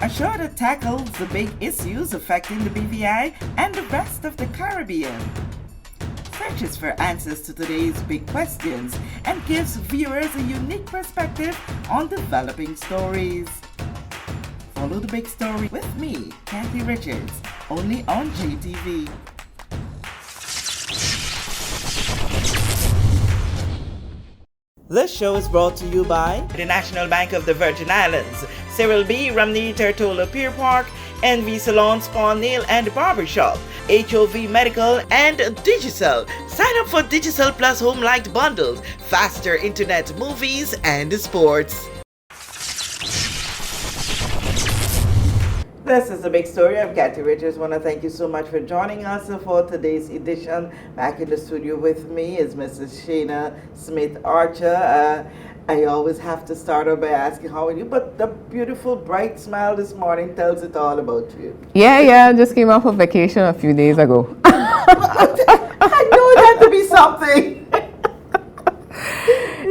a show that tackles the big issues affecting the BVI and the rest of the Caribbean. Searches for answers to today's big questions and gives viewers a unique perspective on developing stories. Follow the big story with me, Kathy Richards, only on JTV. This show is brought to you by the National Bank of the Virgin Islands, Cyril B. Ramney Tertola Pier Park, NV Salon Spa Nail and Barbershop, HOV Medical, and Digicel. Sign up for Digicel Plus Home Light Bundles, faster internet, movies, and sports. This is the big story. I'm Kathy Richards. I want to thank you so much for joining us for today's edition. Back in the studio with me is Mrs. Shana Smith Archer. I always have to start off by asking how are you, but the beautiful bright smile this morning tells it all about you. Yeah, just came off of vacation a few days ago. I know that to be something.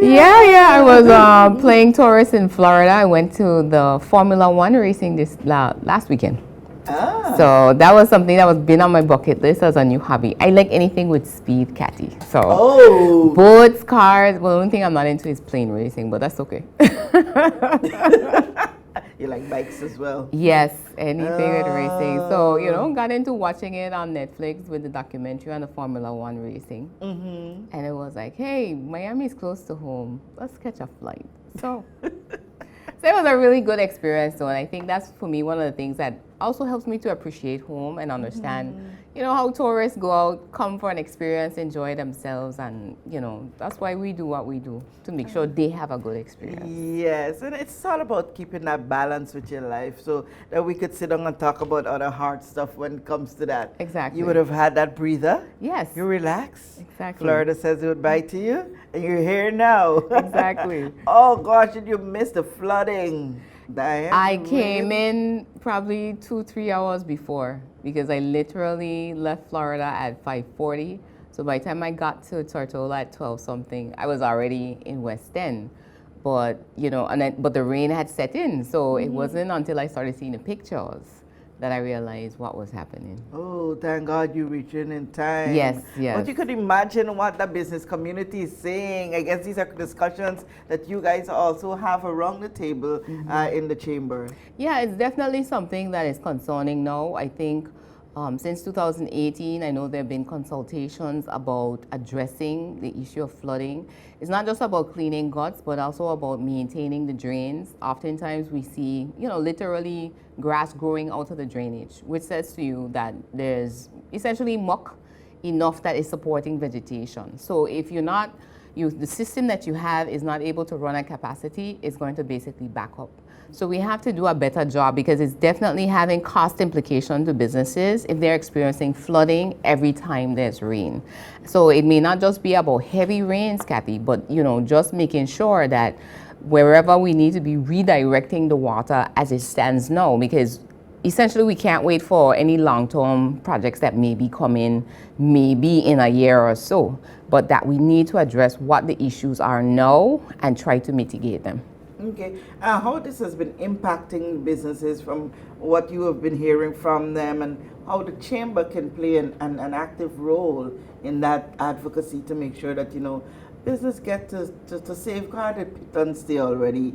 Yeah, I was playing tourist in Florida. I went to the Formula One racing this last weekend. So that was something that was been on my bucket list as a new hobby. I like anything with speed, Catty. So boats, cars. Well, the only thing I'm not into is plane racing, but that's okay. You like bikes as well? Yes, anything with racing. So, got into watching it on Netflix with the documentary on the Formula One racing. Mm-hmm. And it was like, hey, Miami's close to home. Let's catch a flight. So it was a really good experience. So, and I think that's, for me, one of the things that also helps me to appreciate home and understand, how tourists go out, come for an experience, enjoy themselves. And, that's why we do what we do, to make sure they have a good experience. Yes, and it's all about keeping that balance with your life so that we could sit down and talk about other hard stuff when it comes to that. Exactly. You would have had that breather. Yes. You relax. Exactly. Florida says goodbye to you, and you're here now. Exactly. Oh, gosh, did you miss the flooding? Diane, I came in probably 2-3 hours before because I literally left Florida at 5:40. So by the time I got to Tortola at 12 something, I was already in West End. But but the rain had set in, so it wasn't until I started seeing the pictures that I realized what was happening. Oh, thank God you reached in time. Yes. But you could imagine what the business community is saying. I guess these are discussions that you guys also have around the table in the chamber. Yeah, it's definitely something that is concerning now. I think since 2018, I know there have been consultations about addressing the issue of flooding. It's not just about cleaning guts, but also about maintaining the drains. Oftentimes we see, literally grass growing out of the drainage, which says to you that there's essentially muck enough that is supporting vegetation. So if the system that you have is not able to run at capacity, it's going to basically back up. So we have to do a better job because it's definitely having cost implications to businesses if they're experiencing flooding every time there's rain. So it may not just be about heavy rains, Kathy, but just making sure that wherever we need to be redirecting the water as it stands now, because essentially we can't wait for any long-term projects that may be coming maybe in a year or so, but that we need to address what the issues are now and try to mitigate them. Okay. How this has been impacting businesses from what you have been hearing from them, and how the chamber can play an active role in that advocacy to make sure that, business get to safeguard it and stay already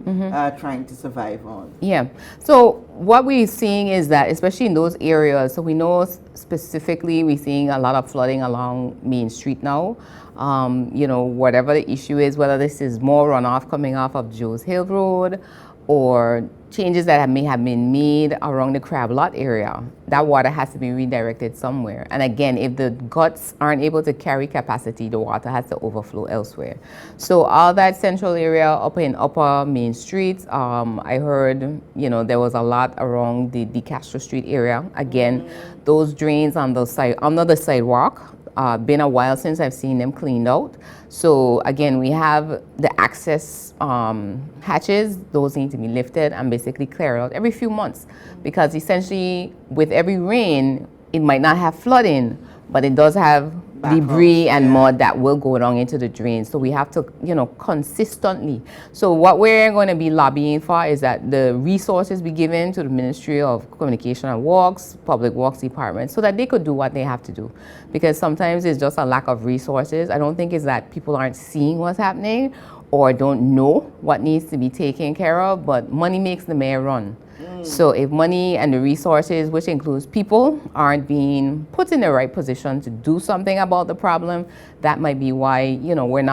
trying to survive on. Yeah. So what we're seeing is that, especially in those areas, so we know specifically we're seeing a lot of flooding along Main Street now. Whatever the issue is, whether this is more runoff coming off of Joe's Hill Road or changes that may have been made around the Crab Lot area, that water has to be redirected somewhere. And again, if the guts aren't able to carry capacity, the water has to overflow elsewhere. So all that central area up in Upper Main Street, I heard, there was a lot around the Castro Street area. Again, those drains on the side, under the sidewalk, been a while since I've seen them cleaned out. So again, we have the access hatches. Those need to be lifted and basically cleared out every few months, because essentially with every rain, it might not have flooding, but it does have debris and mud that will go down into the drain. So we have to, consistently. So what we're going to be lobbying for is that the resources be given to the Ministry of Communication and Works, Public Works Department, so that they could do what they have to do. Because sometimes it's just a lack of resources. I don't think it's that people aren't seeing what's happening or don't know what needs to be taken care of, but money makes the mayor run. So if money and the resources, which includes people, aren't being put in the right position to do something about the problem, that might be why, we're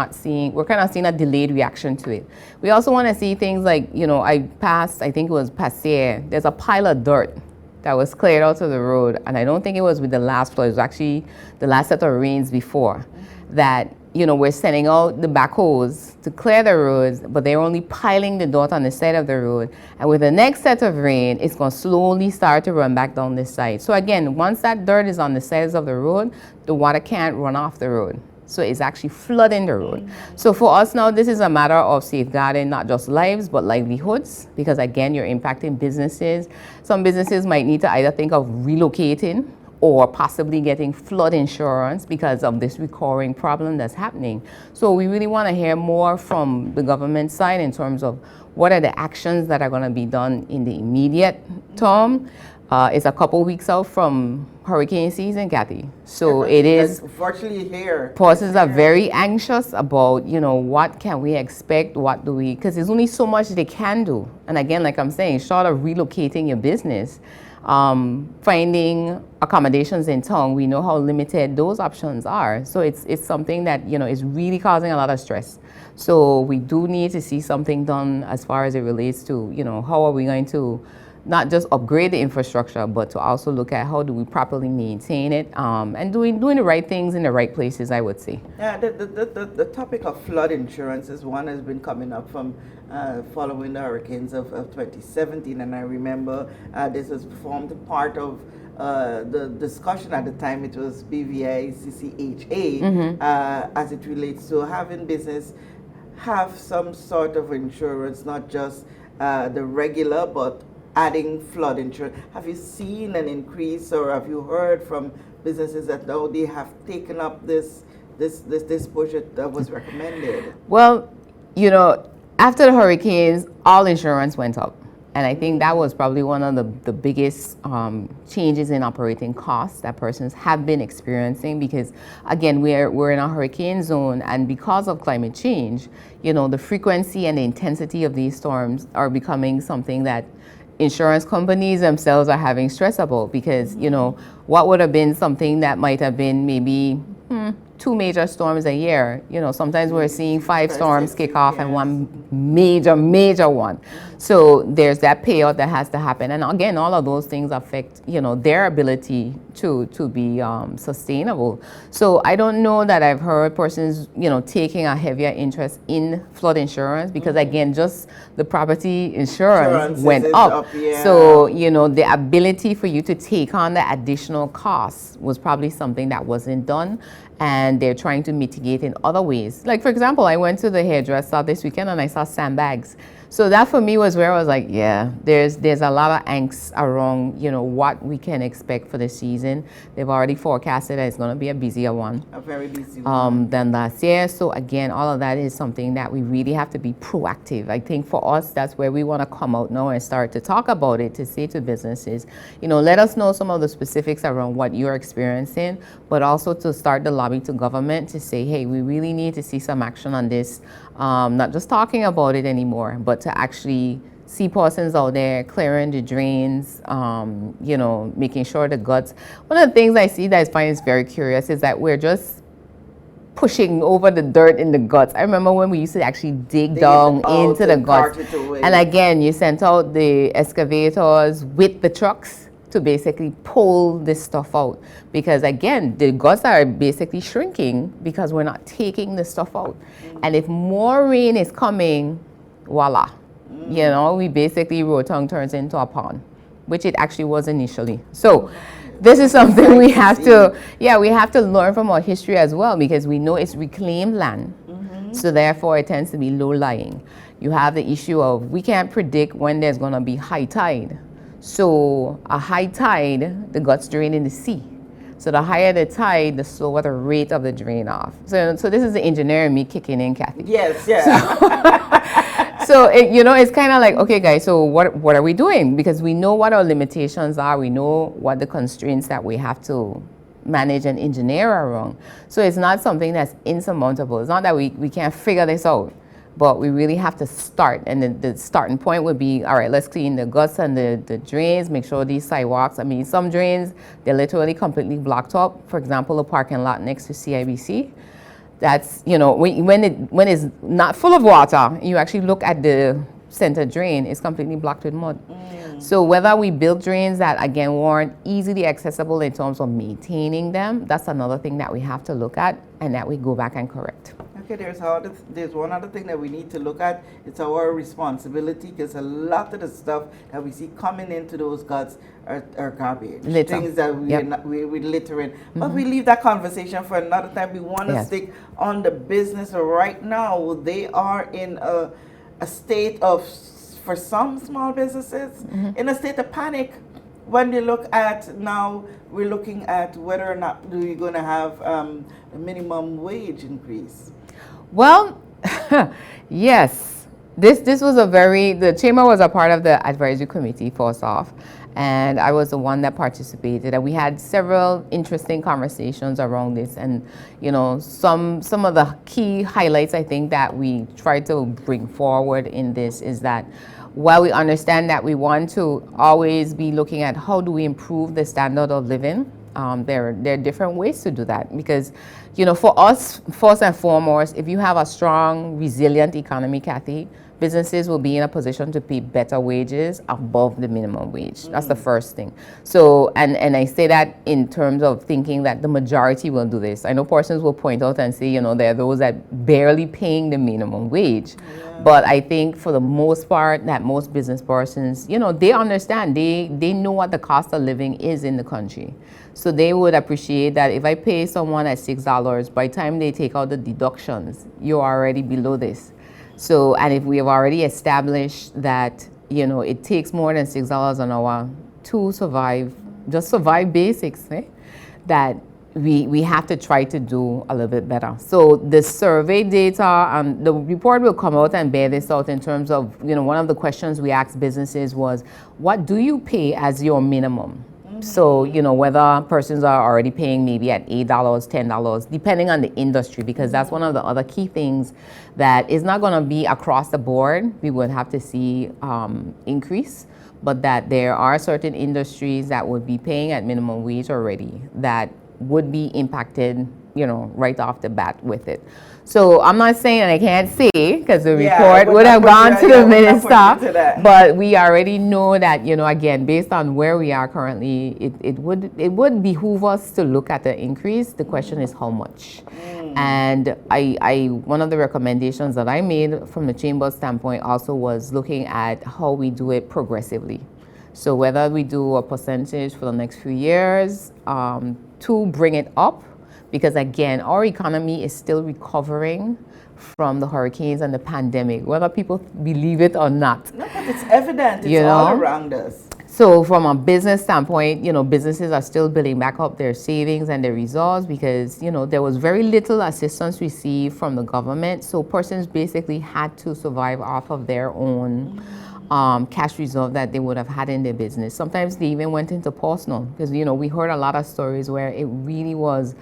kind of seeing a delayed reaction to it. We also want to see things like, I think it was Passer, there's a pile of dirt that was cleared out of the road, and I don't think it was with the last flood, it was actually the last set of rains before, that we're sending out the backhoes to clear the roads, but they're only piling the dirt on the side of the road. And with the next set of rain, it's going to slowly start to run back down this side. So again, once that dirt is on the sides of the road, the water can't run off the road. So it's actually flooding the road. So for us now, this is a matter of safeguarding not just lives, but livelihoods, because again, you're impacting businesses. Some businesses might need to either think of relocating or possibly getting flood insurance because of this recurring problem that's happening. So we really want to hear more from the government side in terms of what are the actions that are going to be done in the immediate term. It's a couple weeks out from hurricane season, Kathy. So it is unfortunately here. Persons are very anxious about, what can we expect? What do we, because there's only so much they can do. And again, like I'm saying, short of relocating your business, finding accommodations in town, we know how limited those options are. So it's something that, is really causing a lot of stress. So we do need to see something done as far as it relates to, how are we going to not just upgrade the infrastructure, but to also look at how do we properly maintain it, and doing the right things in the right places, I would say. Yeah, the topic of flood insurance is one has been coming up from following the hurricanes of 2017, and I remember this was formed part of the discussion at the time. It was BVI, CCHA, as it relates to having business have some sort of insurance, not just the regular, but adding flood insurance. Have you seen an increase, or have you heard from businesses that now they have taken up this budget that was recommended? Well, after the hurricanes, all insurance went up. And I think that was probably one of the biggest changes in operating costs that persons have been experiencing, because again, we're in a hurricane zone, and because of climate change, the frequency and the intensity of these storms are becoming something that insurance companies themselves are having stress about, because what would have been something that might have been maybe 2 major storms a year, sometimes we're seeing 5 storms kick off and one major one. So there's that payout that has to happen, and again, all of those things affect their ability to be sustainable. So I don't know that I've heard persons taking a heavier interest in flood insurance, because again, just the property insurance went up. So the ability for you to take on the additional costs was probably something that wasn't done, and they're trying to mitigate in other ways. Like, for example, I went to the hairdresser this weekend and I saw sandbags. So that for me was where I was like, yeah, there's a lot of angst around, what we can expect for the season. They've already forecasted that it's going to be a busier one. A very busy one. Than last year. So again, all of that is something that we really have to be proactive. I think for us, that's where we want to come out now and start to talk about it, to say to businesses, let us know some of the specifics around what you're experiencing, but also to start the lobby to government to say, hey, we really need to see some action on this. Not just talking about it anymore, but to actually see persons out there clearing the drains, making sure the guts. One of the things I see that I find is very curious is that we're just pushing over the dirt in the guts. I remember when we used to actually dig down into the guts. And again, you sent out the excavators with the trucks to basically pull this stuff out, because again, the guts are basically shrinking because we're not taking the stuff out. And if more rain is coming, voila, we basically Rotong turns into a pond, which it actually was initially. So this is something we have to learn from our history as well, because we know it's reclaimed land. So therefore it tends to be low lying. You have the issue of, we can't predict when there's going to be high tide. So a high tide, the guts drain in the sea. So the higher the tide, the slower the rate of the drain off. So this is the engineer in me kicking in, Kathy. Yes, yeah. So it's kind of like, okay, guys, so what are we doing? Because we know what our limitations are. We know what the constraints that we have to manage and engineer around. So it's not something that's insurmountable. It's not that we can't figure this out, but we really have to start. And the starting point would be, all right, let's clean the guts and the drains, make sure these sidewalks, I mean, some drains, they're literally completely blocked up. For example, the parking lot next to CIBC. That's, when it's not full of water, you actually look at the center drain, it's completely blocked with mud. So whether we build drains that, again, weren't easily accessible in terms of maintaining them, that's another thing that we have to look at and that we go back and correct. Okay, there's one other thing that we need to look at. It's our responsibility, because a lot of the stuff that we see coming into those guts are garbage. Litter. Things that we're littering. But we leave that conversation for another time. We want to stick on the business right now. They are in a state of, for some small businesses, in a state of panic. When they look at now, we're looking at whether or not we're going to have a minimum wage increase. Well, yes. This was the Chamber was a part of the advisory committee, first off, and I was the one that participated, and we had several interesting conversations around this. And some of the key highlights I think that we tried to bring forward in this is that while we understand that we want to always be looking at how do we improve the standard of living, there are different ways to do that, because for us, first and foremost, if you have a strong, resilient economy, Kathy, businesses will be in a position to pay better wages above the minimum wage. That's the first thing. So, and I say that in terms of thinking that the majority will do this. I know persons will point out and say, there are those that barely paying the minimum wage. But I think for the most part that most business persons, they understand, they know what the cost of living is in the country. So they would appreciate that if I pay someone at $6, by the time they take out the deductions, you're already below this. So, and if we have already established that, it takes more than $6 an hour to survive basics, that we have to try to do a little bit better. So the survey data, the report will come out and bear this out in terms of, one of the questions we asked businesses was, what do you pay as your minimum? So, whether persons are already paying maybe at $8, $10, depending on the industry, because that's one of the other key things that is not going to be across the board. We would have to see increase, but that there are certain industries that would be paying at minimum wage already that would be impacted, right off the bat with it. So I'm not saying, and I can't say, because the report would have gone to the minister, but we already know that, again, based on where we are currently, it would behoove us to look at the increase. The question is how much. And I one of the recommendations that I made from the Chamber's standpoint also was looking at how we do it progressively. So whether we do a percentage for the next few years to bring it up, because again, our economy is still recovering from the hurricanes and the pandemic, whether people believe it or not. No, but it's evident. It's all around us. So from a business standpoint, businesses are still building back up their savings and their reserves because, there was very little assistance received from the government. So persons basically had to survive off of their own cash reserve that they would have had in their business. Sometimes they even went into personal because, we heard a lot of stories where it really was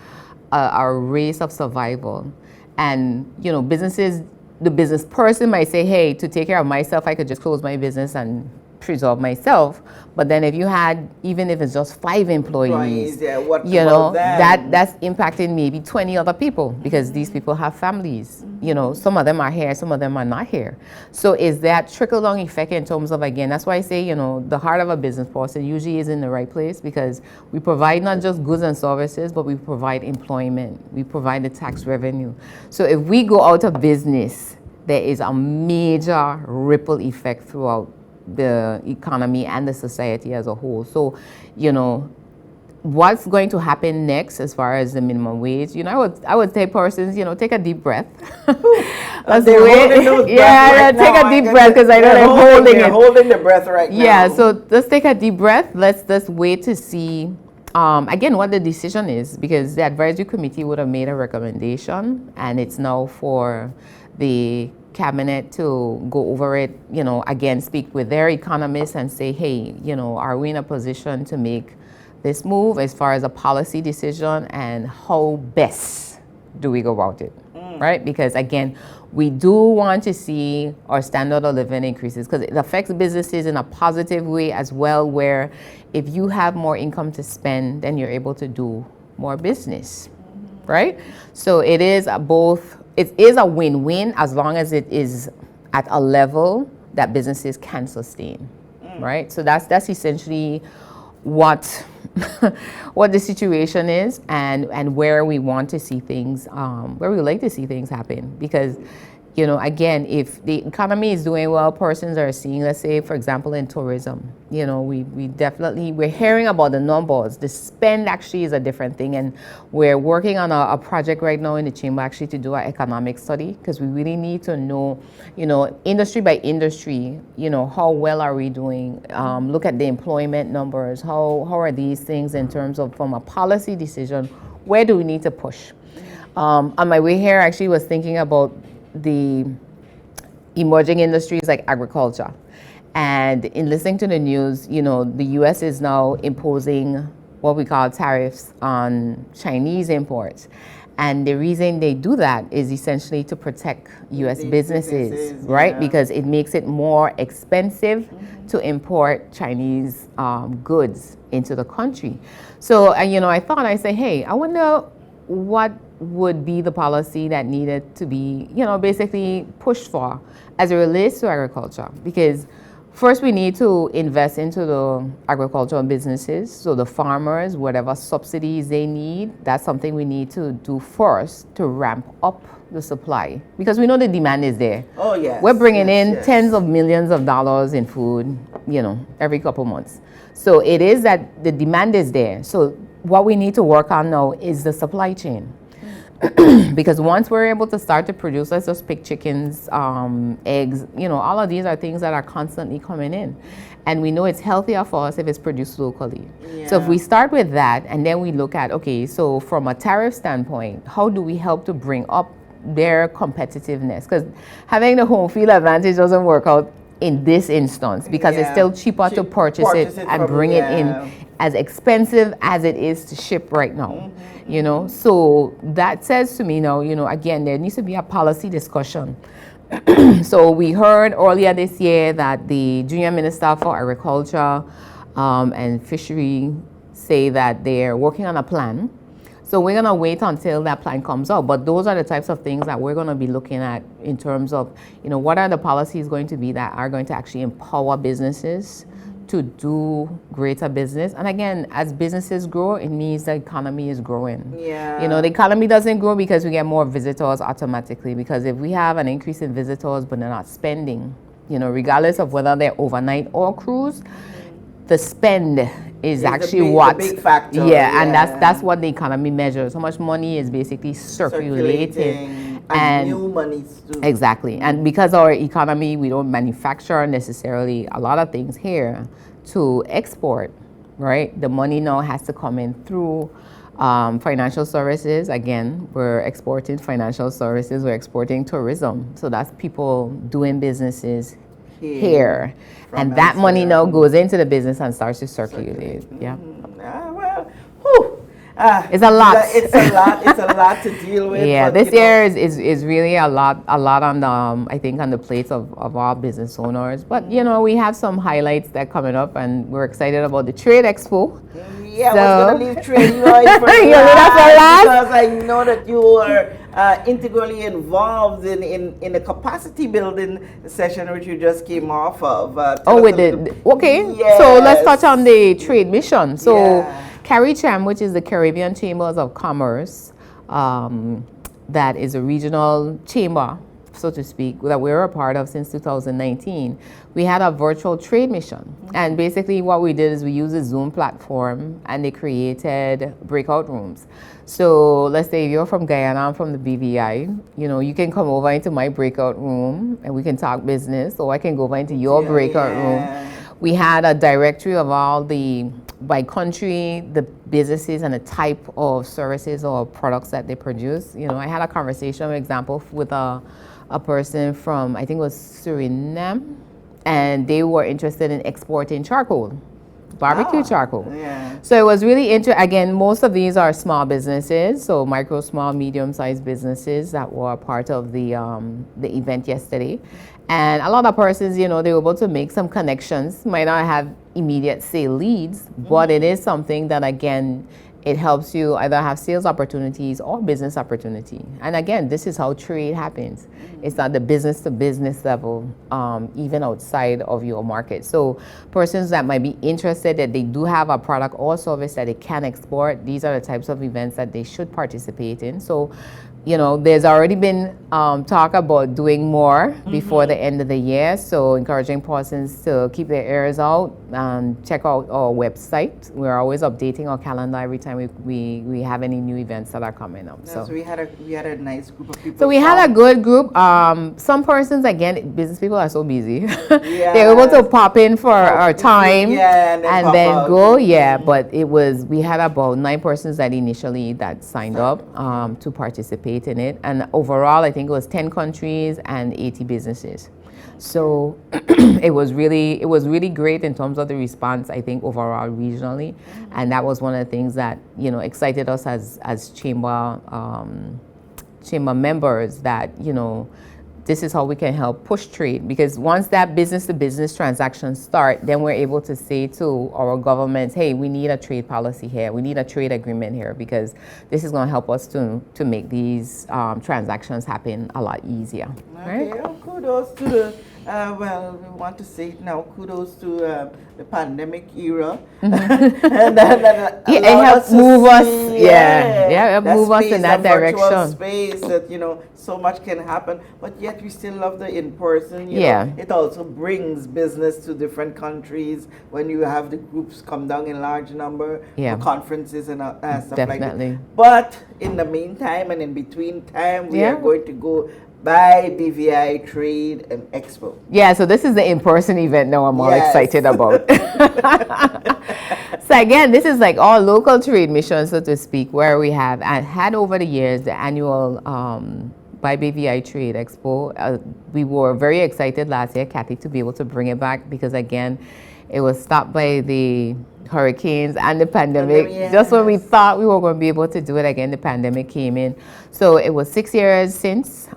a race of survival. And, businesses, the business person might say, hey, to take care of myself, I could just close my business and preserve myself. But then if you had, even if it's just 5 employees, that's impacting maybe 20 other people because these people have families. Some of them are here, some of them are not here. So is that trickle-down effect in terms of, again, that's why I say, the heart of a business person usually is in the right place because we provide not just goods and services, but we provide employment. We provide the tax revenue. So if we go out of business, there is a major ripple effect throughout the economy and the society as a whole. So, what's going to happen next as far as the minimum wage? I would say persons, take a deep breath. Let's wait. Take a deep breath because I know they're holding the breath right now. Yeah, so let's take a deep breath. Let's wait to see again, what the decision is, because the advisory committee would have made a recommendation, and it's now for the cabinet to go over it, again, speak with their economists and say, hey, are we in a position to make this move as far as a policy decision, and how best do we go about it, right? Because again, we do want to see our standard of living increases, because it affects businesses in a positive way as well, where if you have more income to spend, then you're able to do more business, right? So it is it is a win-win as long as it is at a level that businesses can sustain, right? So that's essentially what what the situation is, and where we want to see things, where we would like to see things happen. Because again, if the economy is doing well, persons are seeing, let's say, for example, in tourism, we're hearing about the numbers. The spend actually is a different thing, and we're working on a project right now in the chamber actually to do an economic study, because we really need to know, industry by industry, how well are we doing? Look at the employment numbers. How are these things in terms of, from a policy decision, where do we need to push? On my way here, I actually was thinking about the emerging industries like agriculture. And in listening to the news, the US is now imposing what we call tariffs on Chinese imports. And the reason they do that is essentially to protect US businesses, right? Yeah. Because it makes it more expensive to import Chinese goods into the country. So, I said, hey, I wonder what would be the policy that needed to be, basically pushed for as it relates to agriculture. Because first we need to invest into the agricultural businesses, so the farmers, whatever subsidies they need, that's something we need to do first to ramp up the supply. Because we know the demand is there. Oh, yes. We're bringing in tens of millions of dollars in food, every couple months. So it is that the demand is there. So what we need to work on now is the supply chain. Because once we're able to start to produce, let's just pick chickens, eggs, all of these are things that are constantly coming in. And we know it's healthier for us if it's produced locally. Yeah. So if we start with that, and then we look at, okay, so from a tariff standpoint, how do we help to bring up their competitiveness? Because having the home field advantage doesn't work out in this instance, because it's still cheaper to purchase it and bring it in, as expensive as it is to ship right now. So that says to me now, again, there needs to be a policy discussion. So we heard earlier this year that the Junior Minister for Agriculture and Fishery say that they're working on a plan. So we're going to wait until that plan comes out. But those are the types of things that we're going to be looking at in terms of, what are the policies going to be that are going to actually empower businesses to do greater business. And again, as businesses grow, it means the economy is growing. Yeah. The economy doesn't grow because we get more visitors automatically. Because if we have an increase in visitors, but they're not spending, regardless of whether they're overnight or cruise, the spend is actually the big factor. Yeah, and that's what the economy measures. How much money is basically circulating. And new money too. Exactly. And because our economy, we don't manufacture necessarily a lot of things here to export, right? The money now has to come in through financial services. Again, we're exporting financial services, we're exporting tourism. So that's people doing businesses here. And that money now goes into the business and starts to circulate. Yeah. It's a lot. It's a lot to deal with. Yeah, this year is really a lot on the, I think, on the plates of our business owners. But we have some highlights that are coming up, and we're excited about the Trade Expo. Yeah, so, I was going to leave trade for last because I know that you are integrally involved in the capacity building session which you just came off of. Okay. Yes. So let's touch on the trade mission. So. Yeah. CARICHAM, which is the Caribbean Chambers of Commerce, that is a regional chamber, so to speak, that we're a part of since 2019. We had a virtual trade mission. Mm-hmm. And basically what we did is we used a Zoom platform, and they created breakout rooms. So let's say if you're from Guyana, I'm from the BVI, you can come over into my breakout room and we can talk business, or I can go over into your breakout room. We had a directory of all the, by country, the businesses and the type of services or products that they produce. You know, I had a conversation, for example, with a person from, I think it was Suriname, and they were interested in exporting charcoal, barbecue charcoal. Yeah. So it was really interesting. Again, most of these are small businesses, so micro, small, medium-sized businesses that were part of the event yesterday. And a lot of persons, you know, they were able to make some connections. Might not have immediate sale leads, but it is something that, again, it helps you either have sales opportunities or business opportunity. And again, this is how trade happens. It's not the business to business level, even outside of your market. So persons that might be interested that they do have a product or service that they can export, these are the types of events that they should participate in. So, you know, there's already been talk about doing more before the end of the year. So encouraging persons to keep their ears out and check out our website. We're always updating our calendar every time we have any new events that are coming up. So we had a nice group of people. So we had a good group. Some persons, again, business people are so busy. Yeah. They're able to pop in for our time and then go. Yeah, but it was, we had about 9 persons that initially that signed up to participate in it. And overall, I think it was 10 countries and 80 businesses. So it was really great in terms of the response, I think, overall regionally. And that was one of the things that, you know, excited us as chamber members, that, you know, this is how we can help push trade, because once that business to business transactions start, then we're able to say to our governments, hey, we need a trade policy here, we need a trade agreement here, because this is going to help us to make these transactions happen a lot easier. Okay, Right? well, kudos to the, well, we want to say it now, kudos to the pandemic era. And It helped move us, move us in that direction. Virtual space that, you know, so much can happen, but yet we still love the in-person. You know, it also brings business to different countries when you have the groups come down in large number for conferences and stuff like that. But in the meantime and in between time, we are going to go by BVI Trade and Expo. Yeah, so this is the in-person event now I'm all excited about. So again, this is like our local trade mission, so to speak, where we have had over the years the annual by BVI Trade Expo. We were very excited last year, Kathy, to be able to bring it back, because again, it was stopped by the hurricanes and the pandemic. Just when we thought we were going to be able to do it again, the pandemic came in. So it was 6 years since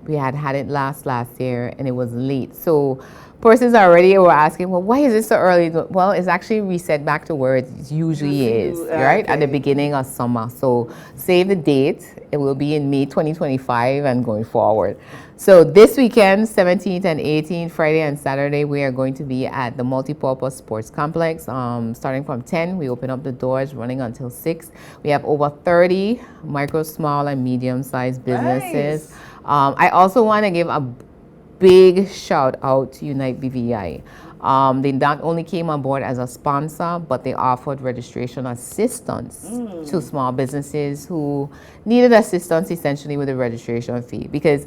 we had it last year, and it was late. So persons already were asking, well, why is it so early? Well, it's actually reset back to where it usually is, right? At the beginning of summer. So save the date. It will be in May 2025 and going forward. So this weekend, 17th and 18th, Friday and Saturday, we are going to be at the Multipurpose Sports Complex. Starting from 10, we open up the doors, running until 6. We have over 30 micro, small, and medium-sized businesses. Nice. I also want to give a big shout out to Unite BVI. They not only came on board as a sponsor, but they offered registration assistance to small businesses who needed assistance essentially with the registration fee, because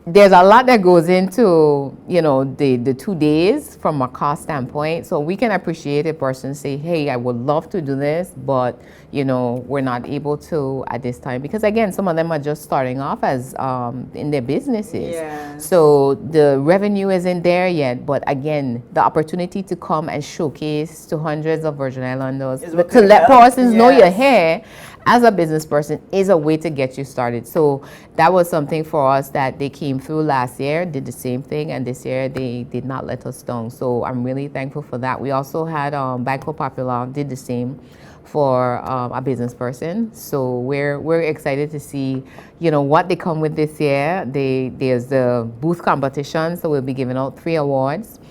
there's a lot that goes into, you know, the 2 days from a cost standpoint. So we can appreciate a person say, hey, I would love to do this, but, you know, we're not able to at this time, because again, some of them are just starting off as in their businesses. So the revenue isn't there yet, but again, the opportunity to come and showcase to hundreds of Virgin Islanders, to let persons know you're here as a business person, is a way to get you started. So that was something for us that they came through last year, did the same thing, and this year they did not let us down. So I'm really thankful for that. We also had Banco Popular did the same for a business person. So we're excited to see, you know, what they come with this year. There's the booth competition, so we'll be giving out 3 awards.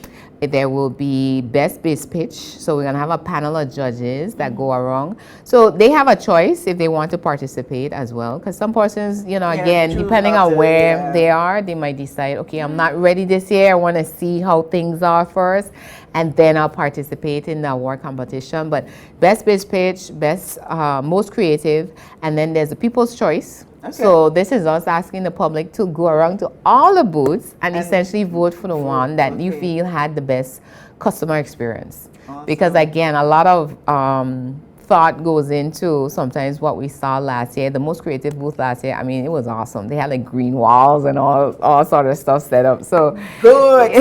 There will be best biz pitch. So we're going to have a panel of judges that go around. So they have a choice if they want to participate as well. Because some persons, you know, again, depending on where they are, they might decide, okay, I'm not ready this year. I want to see how things are first, and then I'll participate in the award competition. But best biz pitch, best, most creative, and then there's the people's choice. So this is us asking the public to go around to all the booths and essentially vote for the one that you feel had the best customer experience. Awesome. Because again, a lot of thought goes into sometimes what we saw last year. The most creative booth last year, I mean, it was awesome. They had like green walls and all sort of stuff set up. So good.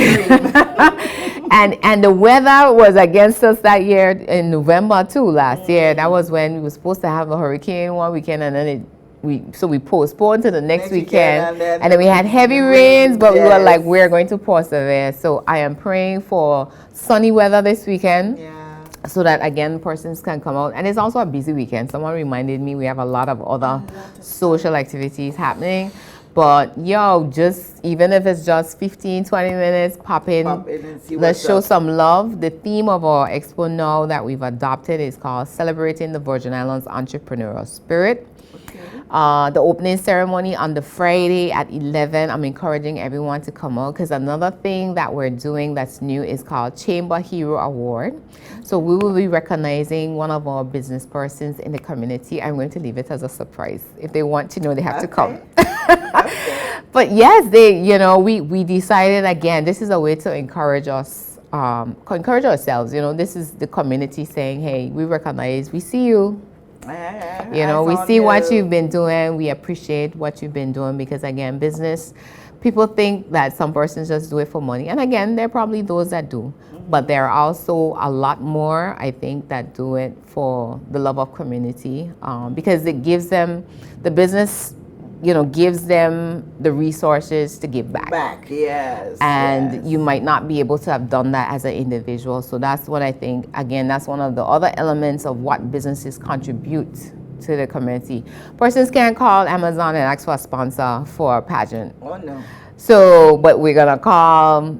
and the weather was against us that year in November too. Last year, that was when we were supposed to have a hurricane one weekend, and then we postponed to the next weekend, and then we had heavy rains, but we were like, we're going to persevere. So I am praying for sunny weather this weekend. So that again persons can come out, and it's also a busy weekend. Someone reminded me we have a lot of other social activities happening, but just even if it's just 15-20 minutes, pop in and see let's show some love. The theme of our expo now that we've adopted is called Celebrating the Virgin Islands Entrepreneurial Spirit. The opening ceremony on the Friday at 11. I'm encouraging everyone to come out, because another thing that we're doing that's new is called Chamber Hero Award. So we will be recognizing one of our business persons in the community. I'm going to leave it as a surprise. If they want to know, they have to come. But yes, we decided, again, this is a way to encourage us, encourage ourselves. This is the community saying, hey, we recognize, we see you. We see what you've been doing. We appreciate what you've been doing, because again, business, people think that some persons just do it for money. And again, there are probably those that do. But there are also a lot more, I think, that do it for the love of community, because it gives them, the business, gives them the resources to give back. And you might not be able to have done that as an individual. So that's what I think, again, that's one of the other elements of what businesses contribute to the community. Persons can't call Amazon and ask for a sponsor for a pageant. Oh, no. So, but we're going to call,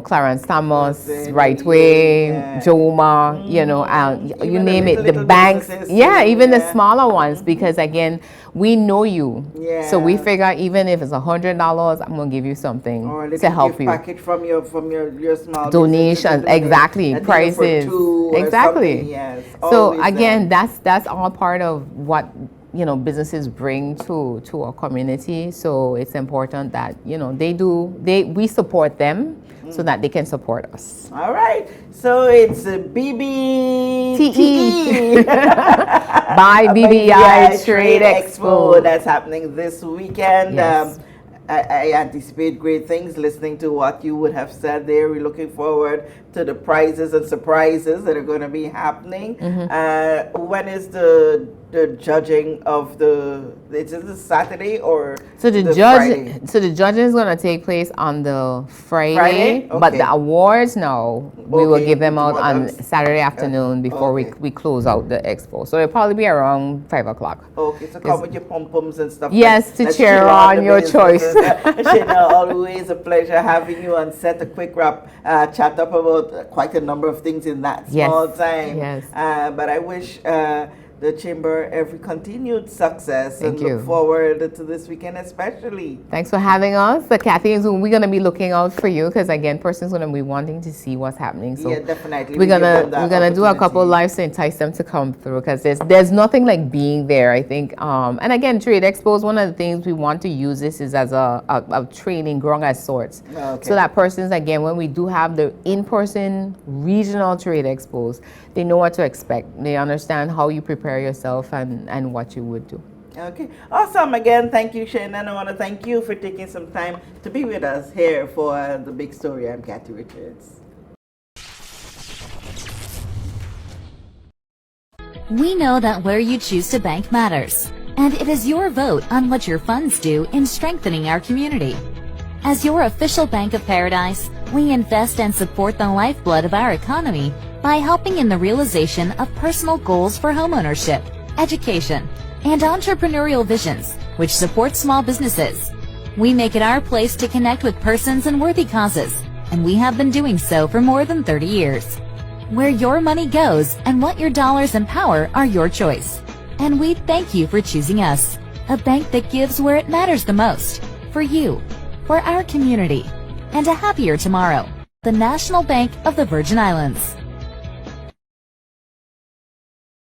Clarence Thomas, Right Way, Joma, you name it, the banks, even the smaller ones, because again, we know you. So we figure even if it's $100, I'm going to give you something to help you. Package from your small donations, exactly, prices, exactly. So again, that's all part of what businesses bring to our community. So it's important that we support them so that they can support us. All right. So it's a BBTE by BVI Trade Expo. That's happening this weekend. Yes. I anticipate great things listening to what you would have said there. We're looking forward to the prizes and surprises that are going to be happening. When is the judging of is it Saturday or Friday? So the judging is going to take place on the Friday? But the awards we will give them out on Saturday afternoon before we close out the expo. So it'll probably be around 5 o'clock. Okay, so come with your pom-poms and stuff. Yes, to cheer on your choice. Shayna, always a pleasure having you on set. A quick wrap, chat up about quite a number of things in that small time. But I wish the Chamber every continued success. Thank you. Look forward to this weekend especially. Thanks for having us. Kathy, we're going to be looking out for you, because again, persons going to be wanting to see what's happening. So definitely. We're gonna do a couple lives to entice them to come through, because there's nothing like being there, I think. And again, Trade Expo is one of the things we want to use this is as a training ground as sorts. So that persons, again, when we do have the in-person regional Trade Expos, they know what to expect. They understand how you prepare yourself and what you would do. Okay, awesome. Again, thank you, Shayna, and I want to thank you for taking some time to be with us here for The Big Story. I'm Kathy Richards. We know that where you choose to bank matters, and it is your vote on what your funds do in strengthening our community. As your official Bank of Paradise, we invest and support the lifeblood of our economy by helping in the realization of personal goals for homeownership, education, and entrepreneurial visions, which support small businesses. We make it our place to connect with persons and worthy causes, and we have been doing so for more than 30 years. Where your money goes and what your dollars empower are your choice. And we thank you for choosing us, a bank that gives where it matters the most, for you, for our community, and a happier tomorrow. The National Bank of the Virgin Islands.